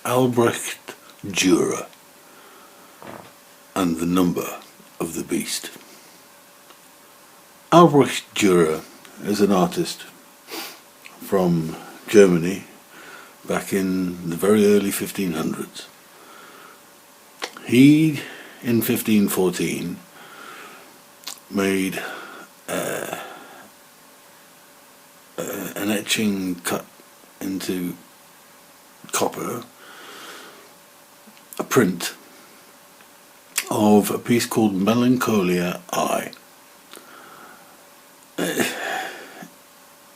Albrecht Durer and the number of the beast. Albrecht Durer is an artist from Germany back in the very early 1500s. He, in 1514, made an etching cut into copper, a print of a piece called Melencolia-I.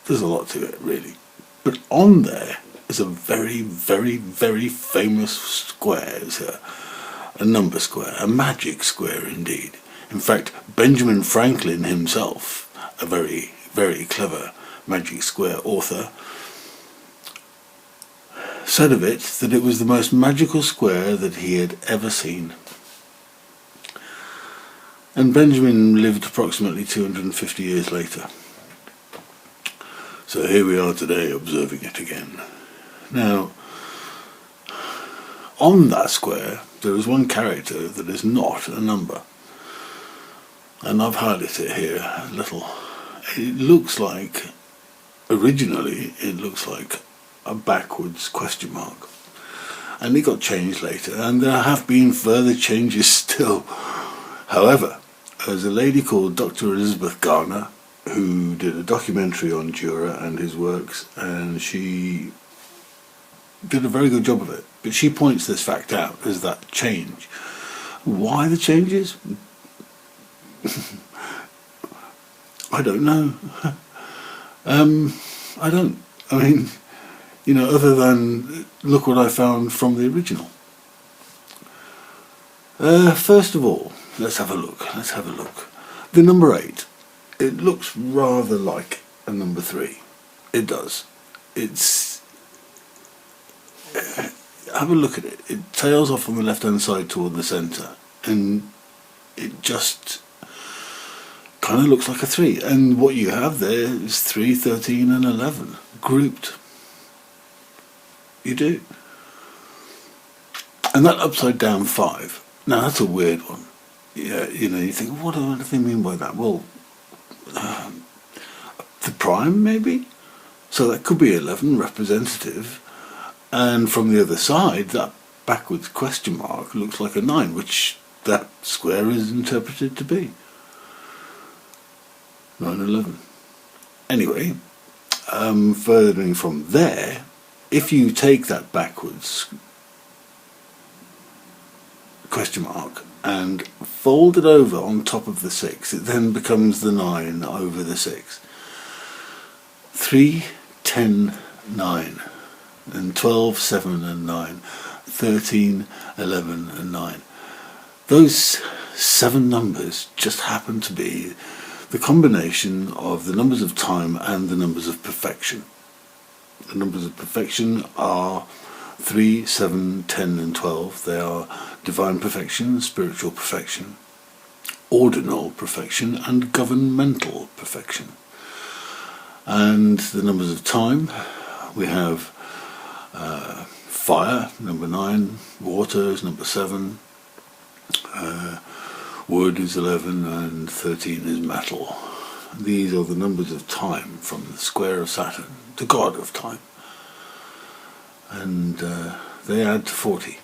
There's a lot to it, really, but on there is a very, very, very famous square. It's a number square, a magic square indeed. In fact, Benjamin Franklin himself, a very, very clever magic square author, said of it that it was the most magical square that he had ever seen. And Benjamin lived approximately 250 years later. So here we are today observing it again. Now, on that square there is one character that is not a number. And I've highlighted it here a little. It looks like, originally it looks like a backwards question mark. And it got changed later, and there have been further changes still. However, there's a lady called Dr. Elizabeth Garner who did a documentary on Durer and his works, and she did a very good job of it. But she points this fact out as that change. Why the changes? I don't know. I don't. I mean, you know, other than look what I found from the original. First of all, let's have a look. Let's have a look. The number 8. It looks rather like a number 3. It does. It's... have a look at it. It tails off on the left-hand side toward the centre, and it just kind of looks like a 3. And what you have there is 3, 13 and 11 grouped. You do. And that upside down 5. Now that's a weird one. Yeah, you know, you think, what do they mean by that? Well, the prime maybe? So that could be 11, representative. And from the other side, that backwards question mark looks like a 9, which that square is interpreted to be. 9, 11. Anyway, furthering from there, if you take that backwards question mark and fold it over on top of the 6, it then becomes the 9 over the 6. 3, 10, 9, and 12, 7 and 9, 13, 11 and 9. Those 7 numbers just happen to be the combination of the numbers of time and the numbers of perfection. The numbers of perfection are 3, 7, 10 and 12. They are divine perfection, spiritual perfection, ordinal perfection and governmental perfection. And the numbers of time, we have fire, number 9, water is number 7, wood is 11 and 13 is metal. These are the numbers of time from the square of Saturn, the god of time. And they add to 40.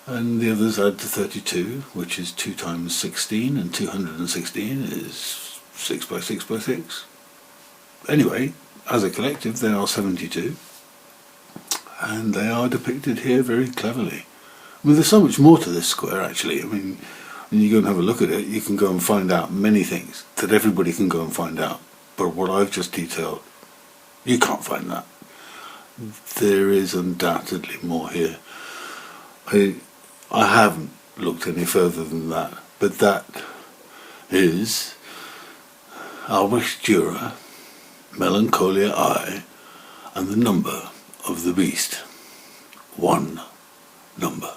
And the others add to 32, which is 2 times 16, and 216 is 6 by 6 by 6. Anyway, as a collective they are 72. And they are depicted here very cleverly. I mean, there's so much more to this square actually. I mean, when you go and have a look at it, you can go and find out many things that everybody can go and find out. But what I've just detailed, you can't find that. There is undoubtedly more here. I haven't looked any further than that, but that is Albrecht Dürer, Melencolia-I, and the number of the beast. 1 number.